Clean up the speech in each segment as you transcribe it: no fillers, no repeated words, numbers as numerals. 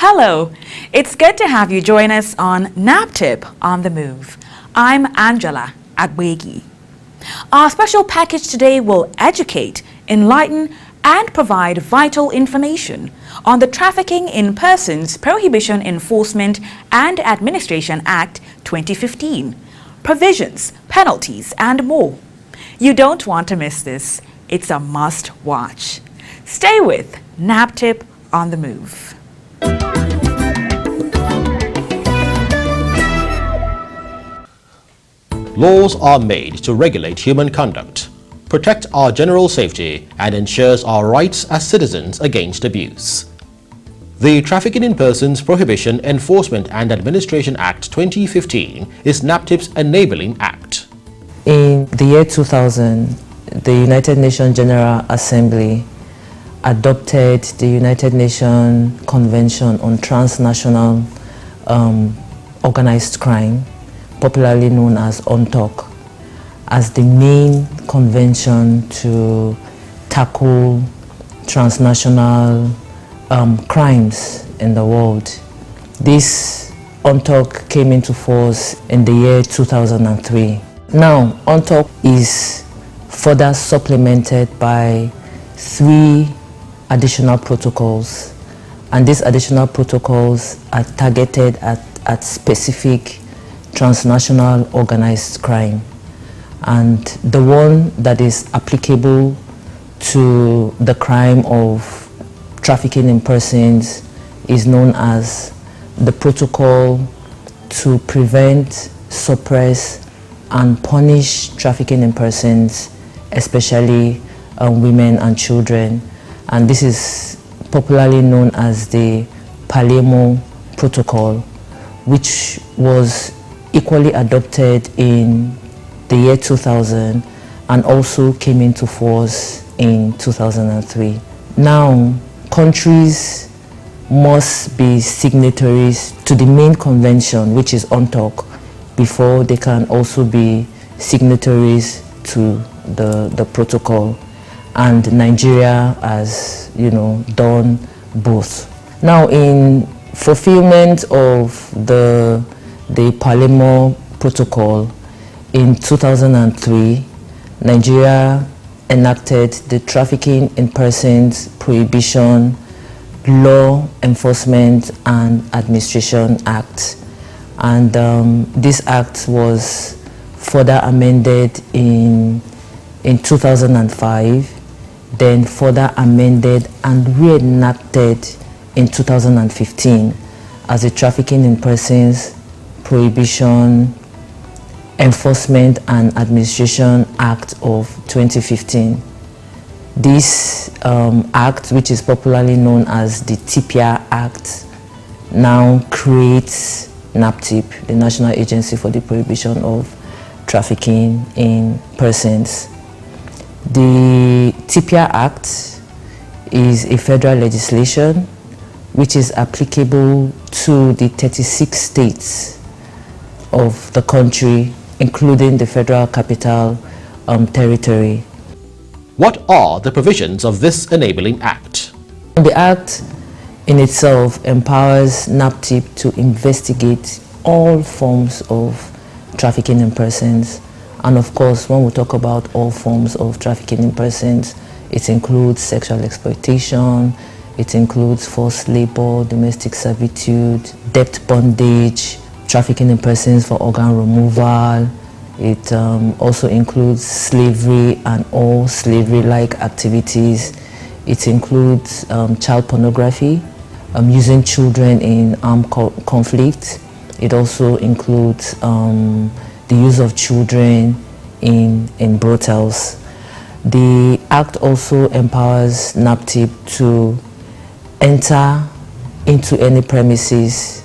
Hello, it's good to have you join us on NAPTIP On The Move. I'm Angela Agbegi. Our special package today will educate, enlighten, and provide vital information on the Trafficking in Persons Prohibition Enforcement and Administration Act 2015, provisions, penalties, and more. You don't want to miss this. It's a must watch. Stay with NAPTIP On The Move. Laws are made to regulate human conduct, protect our general safety, and ensures our rights as citizens against abuse. The Trafficking in Persons Prohibition, Enforcement and Administration Act 2015 is NAPTIP's enabling act. In the year 2000, the United Nations General Assembly adopted the United Nations Convention on Transnational Organized Crime, popularly known as UNTOC, as the main convention to tackle transnational crimes in the world. This UNTOC came into force in the year 2003. Now, UNTOC is further supplemented by 3 additional protocols, and these additional protocols are targeted at specific transnational organized crime. And the one that is applicable to the crime of trafficking in persons is known as the Protocol to Prevent, Suppress, and Punish Trafficking in Persons, especially women and children. And this is popularly known as the Palermo Protocol, which was equally adopted in the year 2000 and also came into force in 2003. Now, countries must be signatories to the main convention, which is UNTOC, before they can also be signatories to the protocol. And Nigeria has, done both. Now, in fulfillment of the Palermo Protocol, in 2003, Nigeria enacted the Trafficking in Persons Prohibition, Law Enforcement and Administration Act. And this act was further amended in 2005, then further amended and reenacted in 2015 as the Trafficking in Persons Prohibition, Enforcement and Administration Act of 2015. This act, which is popularly known as the TPIA Act, now creates NAPTIP, the National Agency for the Prohibition of Trafficking in Persons. The TPIA Act is a federal legislation which is applicable to the 36 states of the country, including the Federal Capital Territory. What are the provisions of this enabling act? The act in itself empowers NAPTIP to investigate all forms of trafficking in persons. And of course, when we talk about all forms of trafficking in persons, it includes sexual exploitation, It includes forced labor, domestic servitude, debt bondage, trafficking in persons for organ removal. It also includes slavery and all slavery-like activities. It includes child pornography, using children in armed conflict. It also includes the use of children in brothels. The Act also empowers NAPTIP to enter into any premises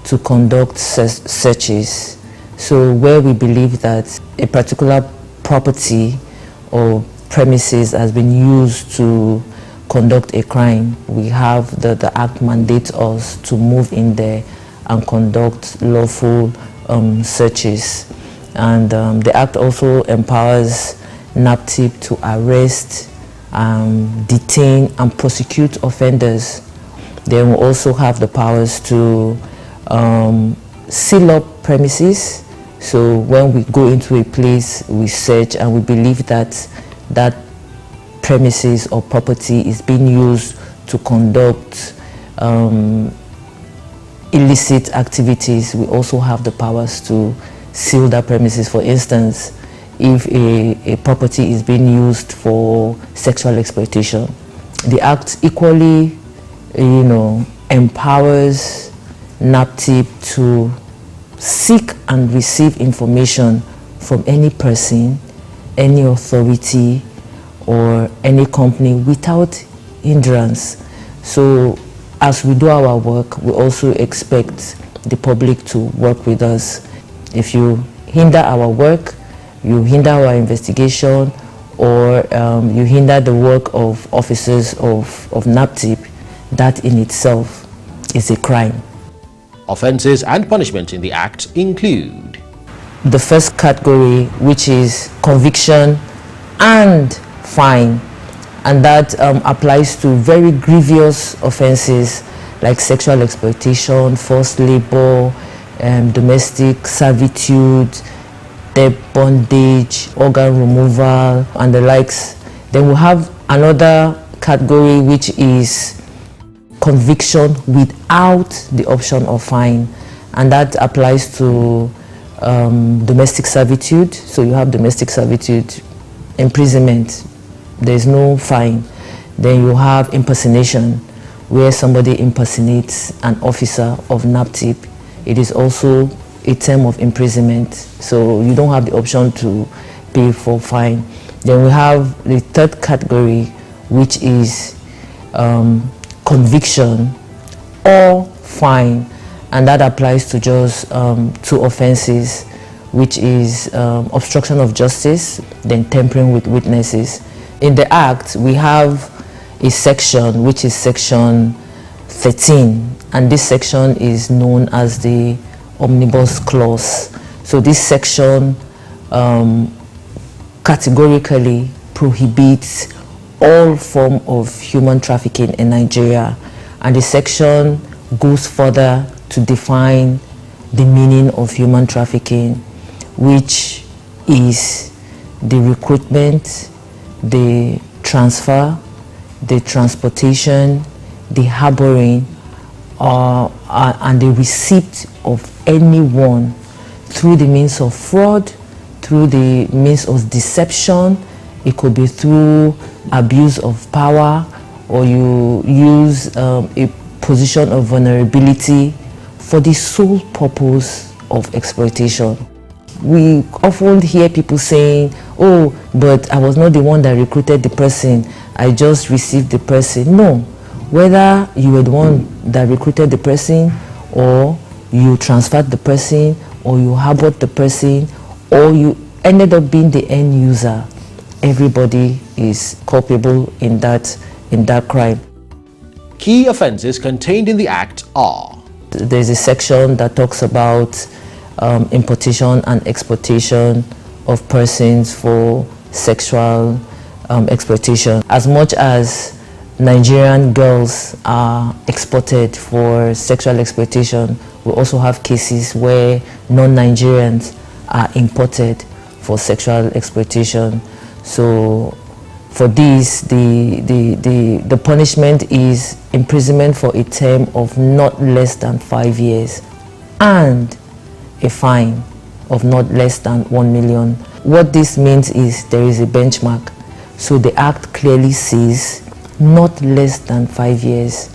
to conduct searches. So where we believe that a particular property or premises has been used to conduct a crime, we have the Act mandates us to move in there and conduct lawful searches. And the Act also empowers NAPTIP to arrest, detain and prosecute offenders. Then we also have the powers to seal up premises. So when we go into a place, we search and we believe that that premises or property is being used to conduct illicit activities, we also have the powers to seal that premises. For instance, if a property is being used for sexual exploitation, the Act equally, empowers NAPTIP to seek and receive information from any person, any authority, or any company without hindrance. So as we do our work, we also expect the public to work with us. If you hinder our work, you hinder our investigation, or you hinder the work of officers of NAPTIP, that in itself is a crime. Offences and punishments in the Act include the first category, which is conviction and fine, and that applies to very grievous offences like sexual exploitation, forced labour, domestic servitude, debt bondage, organ removal, and the likes. Then we have another category, which is conviction without the option of fine, and that applies to domestic servitude. So you have domestic servitude, imprisonment, there is no fine. Then you have impersonation, where somebody impersonates an officer of NAPTIP. It is also a term of imprisonment, so you don't have the option to pay for fine. Then we have the third category, which is conviction or fine, and that applies to just two offenses, which is obstruction of justice, then tampering with witnesses. In the Act, we have a section, which is section 13, and this section is known as the Omnibus Clause. So this section categorically prohibits all form of human trafficking in Nigeria, and the section goes further to define the meaning of human trafficking, which is the recruitment, the transfer, the transportation, the harboring, and the receipt of anyone through the means of fraud, through the means of deception. It could be through abuse of power, or you use a position of vulnerability for the sole purpose of exploitation. We often hear people saying, oh, but I was not the one that recruited the person, I just received the person. No, whether you were the one that recruited the person, or you transferred the person, or you harbored the person, or you ended up being the end user, everybody is culpable in that crime. Key offences contained in the Act are: there's a section that talks about importation and exportation of persons for sexual exploitation. As much as Nigerian girls are exported for sexual exploitation, we also have cases where non-Nigerians are imported for sexual exploitation. So For this, the punishment is imprisonment for a term of not less than 5 years and a fine of not less than 1 million. What this means is there is a benchmark. So the act clearly says not less than 5 years.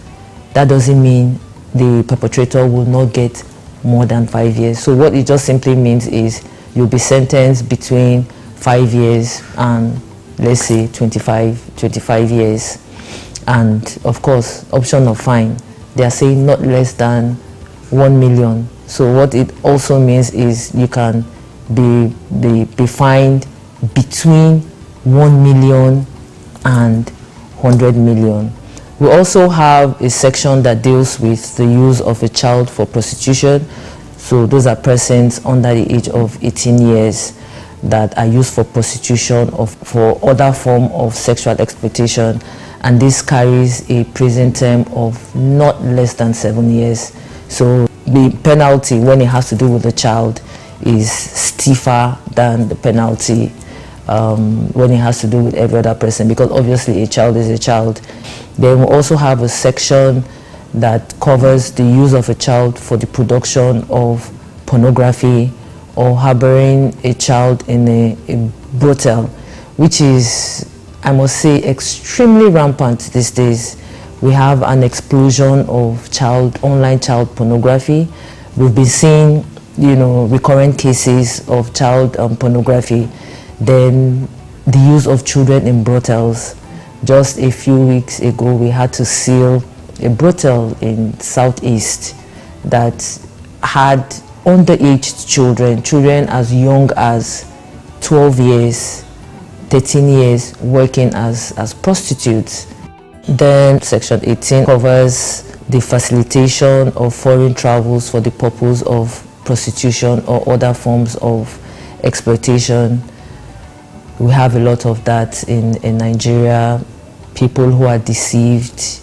That doesn't mean the perpetrator will not get more than 5 years. So what it just simply means is you'll be sentenced between 5 years and, let's say, 25 years. And of course, option of fine, they are saying not less than 1 million. So what it also means is you can be fined between 1 million and 100 million. We also have a section that deals with the use of a child for prostitution. So those are persons under the age of 18 years that are used for prostitution or for other form of sexual exploitation, and this carries a prison term of not less than 7 years. So the penalty when it has to do with the child is stiffer than the penalty when it has to do with every other person, because obviously a child is a child. Then we also have a section that covers the use of a child for the production of pornography or harboring a child in a brothel, which is, I must say, extremely rampant these days. We have an explosion of online child pornography. We've been seeing, recurrent cases of child pornography. Then the use of children in brothels. Just a few weeks ago, we had to seal a brothel in Southeast that had underage children as young as 12 years, 13 years, working as prostitutes. Then Section 18 covers the facilitation of foreign travels for the purpose of prostitution or other forms of exploitation. We have a lot of that in Nigeria. People who are deceived,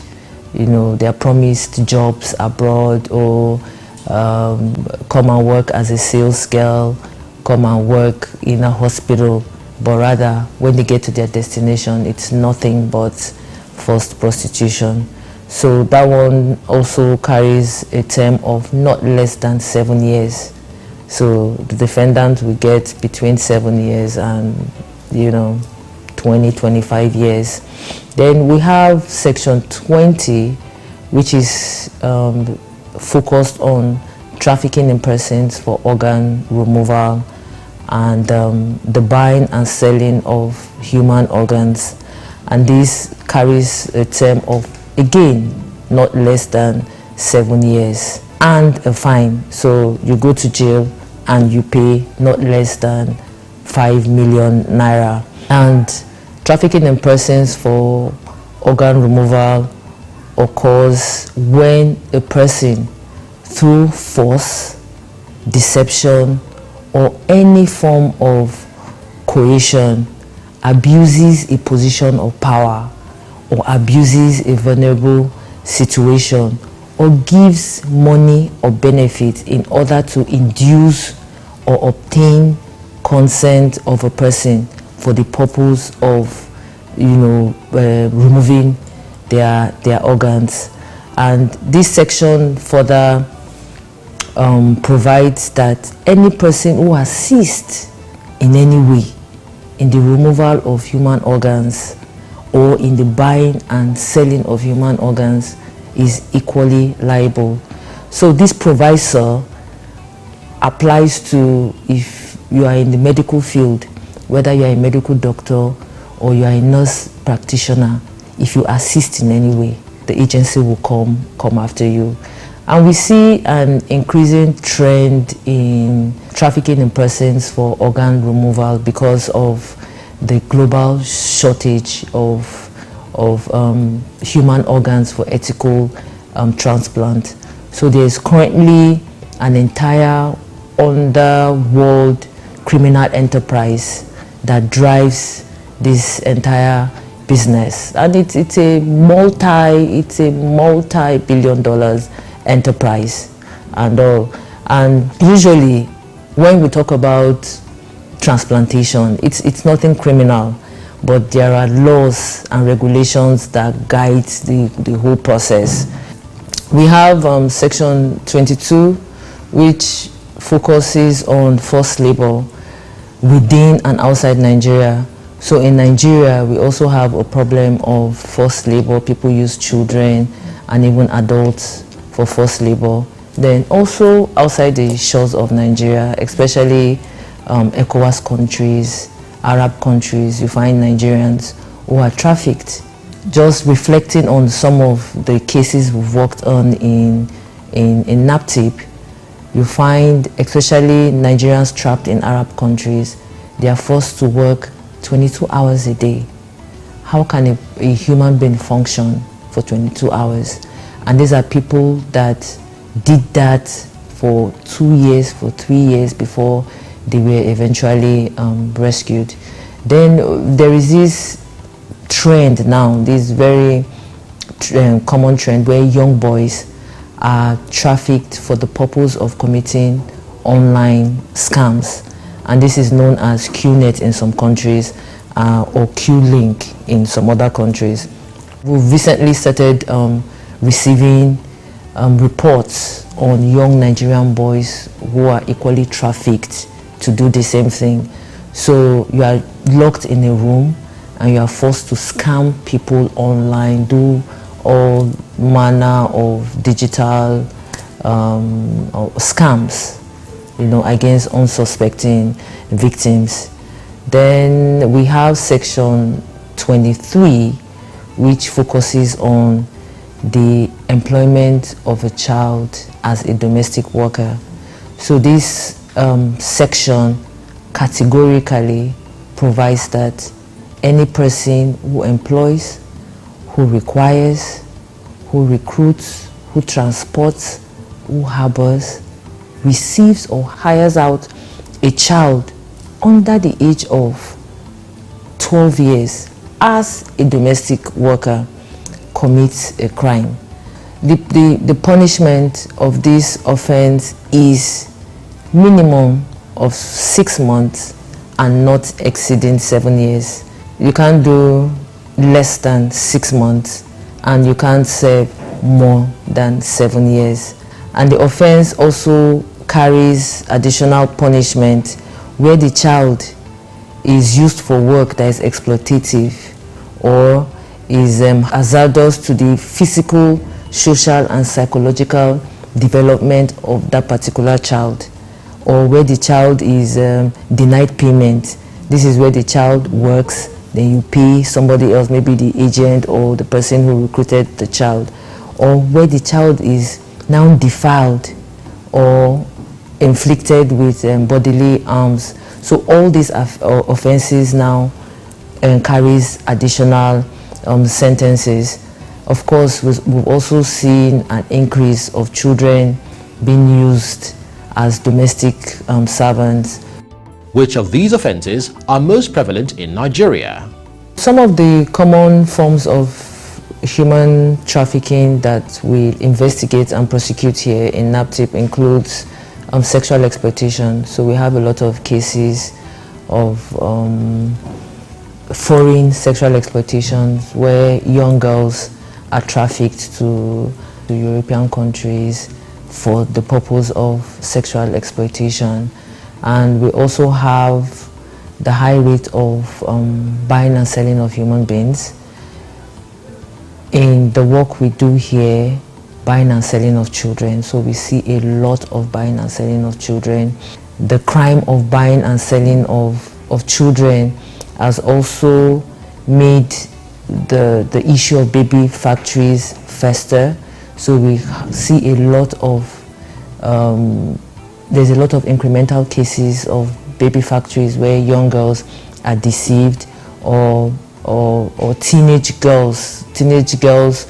they are promised jobs abroad, or come and work as a sales girl, come and work in a hospital, but rather when they get to their destination, it's nothing but forced prostitution. So that one also carries a term of not less than 7 years. So the defendant will get between 7 years and 20-25 years. Then we have Section 20, which is focused on trafficking in persons for organ removal and the buying and selling of human organs. And this carries a term of, again, not less than 7 years and a fine. So you go to jail and you pay not less than 5 million naira. And trafficking in persons for organ removal occurs when a person, through force, deception, or any form of coercion, abuses a position of power or abuses a vulnerable situation or gives money or benefit in order to induce or obtain consent of a person for the purpose of removing their organs. And this section further provides that any person who assists in any way in the removal of human organs or in the buying and selling of human organs is equally liable. So this proviso applies to if you are in the medical field, whether you are a medical doctor or you are a nurse practitioner. If you assist in any way, the agency will come after you. And we see an increasing trend in trafficking in persons for organ removal because of the global shortage of human organs for ethical transplant. So there is currently an entire underworld criminal enterprise that drives this entire business, and it's a multi-billion dollars enterprise and all. And usually when we talk about transplantation, it's nothing criminal, but there are laws and regulations that guide the whole process. We have Section 22, which focuses on forced labor within and outside Nigeria. So in Nigeria, we also have a problem of forced labor. People use children and even adults for forced labor. Then also outside the shores of Nigeria, especially ECOWAS countries, Arab countries, you find Nigerians who are trafficked. Just reflecting on some of the cases we've worked on in NAPTIP, you find especially Nigerians trapped in Arab countries, they are forced to work 22 hours a day. How can a human being function for 22 hours? And these are people that did that for 2 years, for 3 years before they were eventually rescued. Then there is this trend now, this very common trend where young boys are trafficked for the purpose of committing online scams. And this is known as QNet in some countries or QLink in some other countries. We've recently started receiving reports on young Nigerian boys who are equally trafficked to do the same thing. So you are locked in a room and you are forced to scam people online, do all manner of digital scams, against unsuspecting victims. Then we have Section 23, which focuses on the employment of a child as a domestic worker. So this section categorically provides that any person who employs, who requires, who recruits, who transports, who harbors, receives or hires out a child under the age of 12 years as a domestic worker commits a crime. The punishment of this offense is minimum of 6 months and not exceeding 7 years. You can't do less than 6 months and you can't serve more than 7 years. And the offense also carries additional punishment where the child is used for work that is exploitative or is hazardous to the physical, social and psychological development of that particular child, or where the child is denied payment. This is where the child works, then you pay somebody else, maybe the agent or the person who recruited the child, or where the child is now defiled or inflicted with bodily harms. So all these offenses now carries additional sentences. Of course, we've also seen an increase of children being used as domestic servants. Which of these offences are most prevalent in Nigeria? Some of the common forms of human trafficking that we investigate and prosecute here in NAPTIP includes sexual exploitation. So we have a lot of cases of foreign sexual exploitation where young girls are trafficked to European countries for the purpose of sexual exploitation. And we also have the high rate of buying and selling of human beings. In the work we do here, buying and selling of children, so we see a lot of buying and selling of children. The crime of buying and selling of children has also made the issue of baby factories fester. So we see a lot of there's a lot of incremental cases of baby factories where young girls are deceived, or teenage girls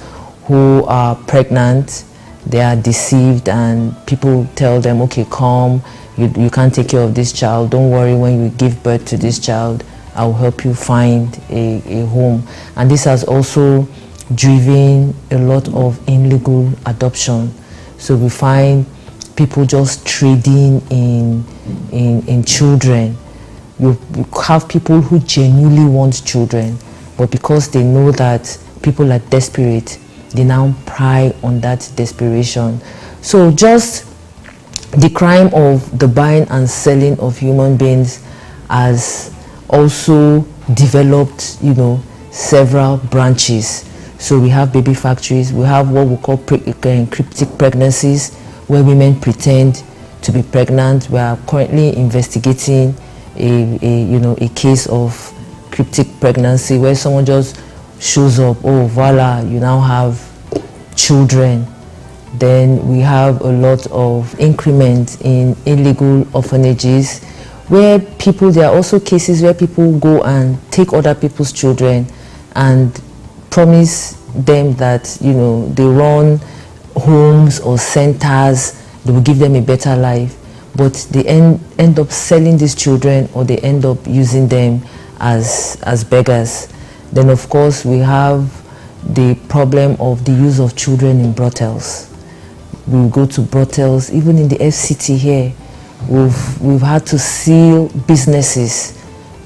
who are pregnant, they are deceived and people tell them, okay, come, you can't take care of this child, don't worry, when you give birth to this child, I'll help you find a home. And this has also driven a lot of illegal adoption. So we find people just trading in children. You have people who genuinely want children, but because they know that people are desperate, they now pry on that desperation. So just the crime of the buying and selling of human beings has also developed, several branches. So we have baby factories, we have what we call cryptic pregnancies, where women pretend to be pregnant. We are currently investigating a case of cryptic pregnancy where someone just shows up, oh voila, you now have children. Then we have a lot of increment in illegal orphanages where there are also cases where people go and take other people's children and promise them that, they run homes or centers, they will give them a better life, but they end up selling these children, or they end up using them as beggars. Then of course we have the problem of the use of children in brothels. We go to brothels, even in the FCT here, we've had to seal businesses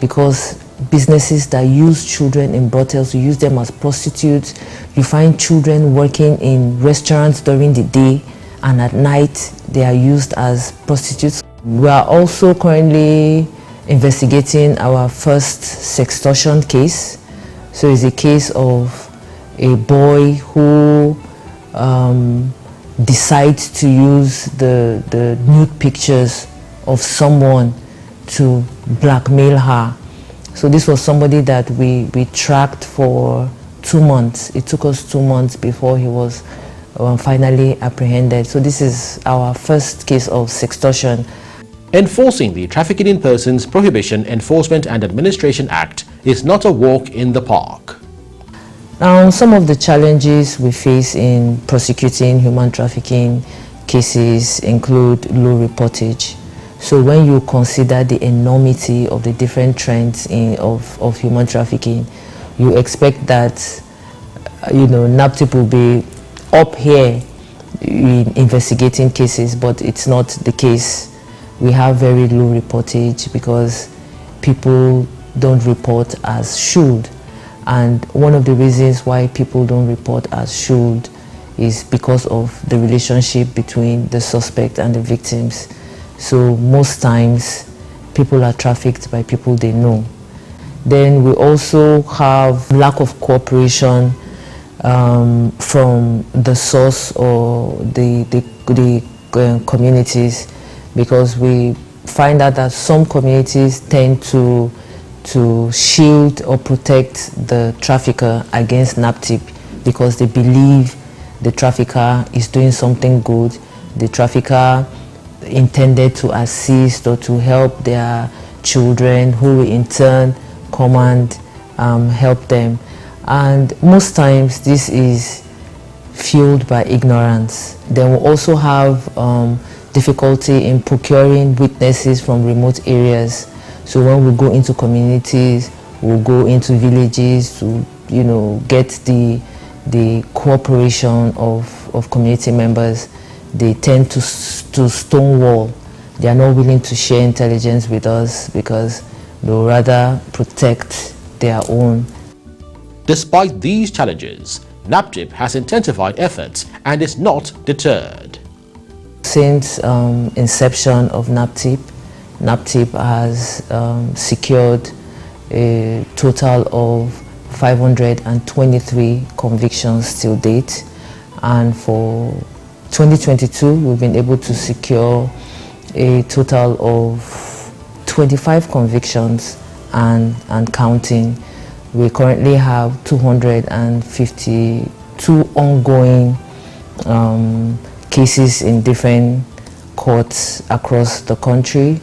because businesses that use children in brothels, you use them as prostitutes. You find children working in restaurants during the day, and at night they are used as prostitutes. We are also currently investigating our first sextortion case. So it's a case of a boy who decides to use the nude pictures of someone to blackmail her. So this was somebody that we tracked for 2 months. It took us 2 months before he was finally apprehended. So this is our first case of sextortion. Enforcing the Trafficking in Persons Prohibition, Enforcement and Administration Act is not a walk in the park. Now, some of the challenges we face in prosecuting human trafficking cases include low reportage. So when you consider the enormity of the different trends of human trafficking, you expect that NAPTIP will be up here in investigating cases, but it's not the case. We have very low reportage because people don't report as should. And one of the reasons why people don't report as should is because of the relationship between the suspect and the victims. So most times people are trafficked by people they know. Then we also have lack of cooperation from the source or the communities, because we find out that some communities tend to shield or protect the trafficker against NAPTIP because they believe the trafficker is doing something good. The trafficker intended to assist or to help their children, who will in turn come and help them. And most times this is fueled by ignorance. Then we also have difficulty in procuring witnesses from remote areas. So when we go into communities, we'll go into villages to, get the cooperation of community members. They tend to stonewall. They are not willing to share intelligence with us because they'll rather protect their own. Despite these challenges, NAPTIP has intensified efforts and is not deterred. Since inception of NAPTIP has secured a total of 523 convictions till date, and for 2022 we've been able to secure a total of 25 convictions and counting. We currently have 252 ongoing cases in different courts across the country.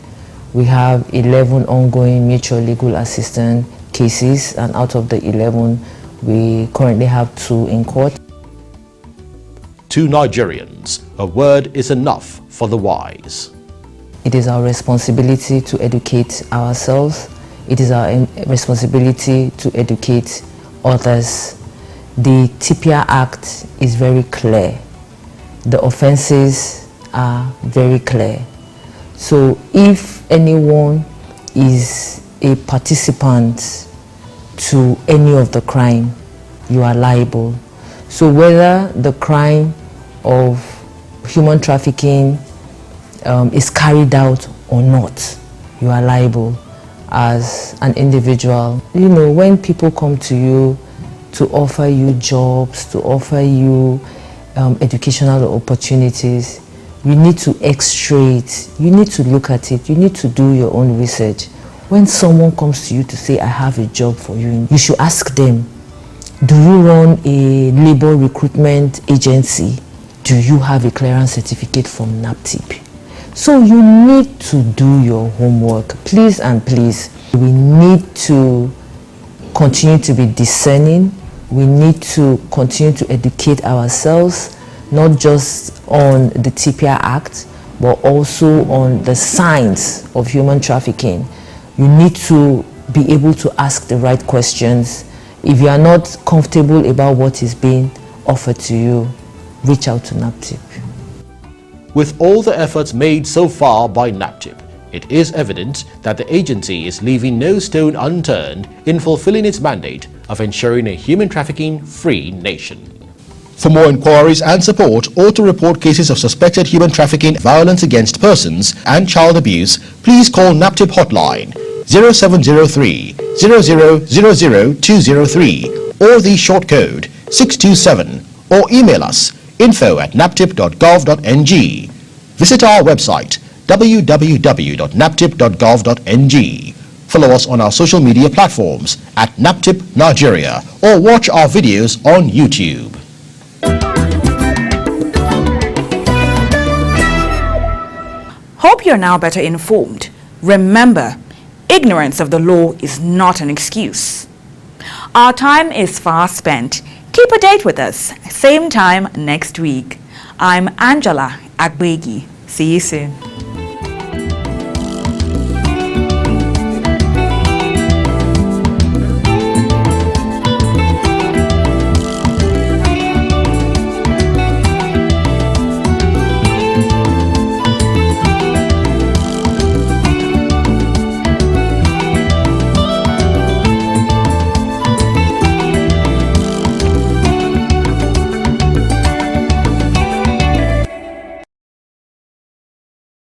We have 11 ongoing mutual legal assistance cases, and out of the 11, we currently have 2 in court. To Nigerians, a word is enough for the wise. It is our responsibility to educate ourselves. It is our responsibility to educate others. The TPIA Act is very clear. The offenses are very clear. So if anyone is a participant to any of the crime, you are liable. So whether the crime of human trafficking is carried out or not, you are liable as an individual. You know, when people come to you to offer you jobs, to offer you educational opportunities, you need to x-ray it, you need to look at it, you need to do your own research. When someone comes to you to say, I have a job for you, you should ask them, do you run a labor recruitment agency? Do you have a clearance certificate from NAPTIP? So you need to do your homework. Please and please, we need to continue to be discerning. We need to continue to educate ourselves, not just on the TPI Act, but also on the signs of human trafficking. You need to be able to ask the right questions. If you are not comfortable about what is being offered to you, reach out to NAPTIP. With all the efforts made so far by NAPTIP, it is evident that the agency is leaving no stone unturned in fulfilling its mandate of ensuring a human trafficking-free nation. For more inquiries and support, or to report cases of suspected human trafficking, violence against persons and child abuse, please call NAPTIP hotline 0703 0000203 or the short code 627, or email us info@naptip.gov.ng. Visit our website www.naptip.gov.ng. Follow us on our social media platforms at NAPTIP Nigeria, or watch our videos on YouTube. Hope you're now better informed. Remember, ignorance of the law is not an excuse. Our time is fast spent. Keep a date with us, same time next week. I'm Angela Agbegi. See you soon.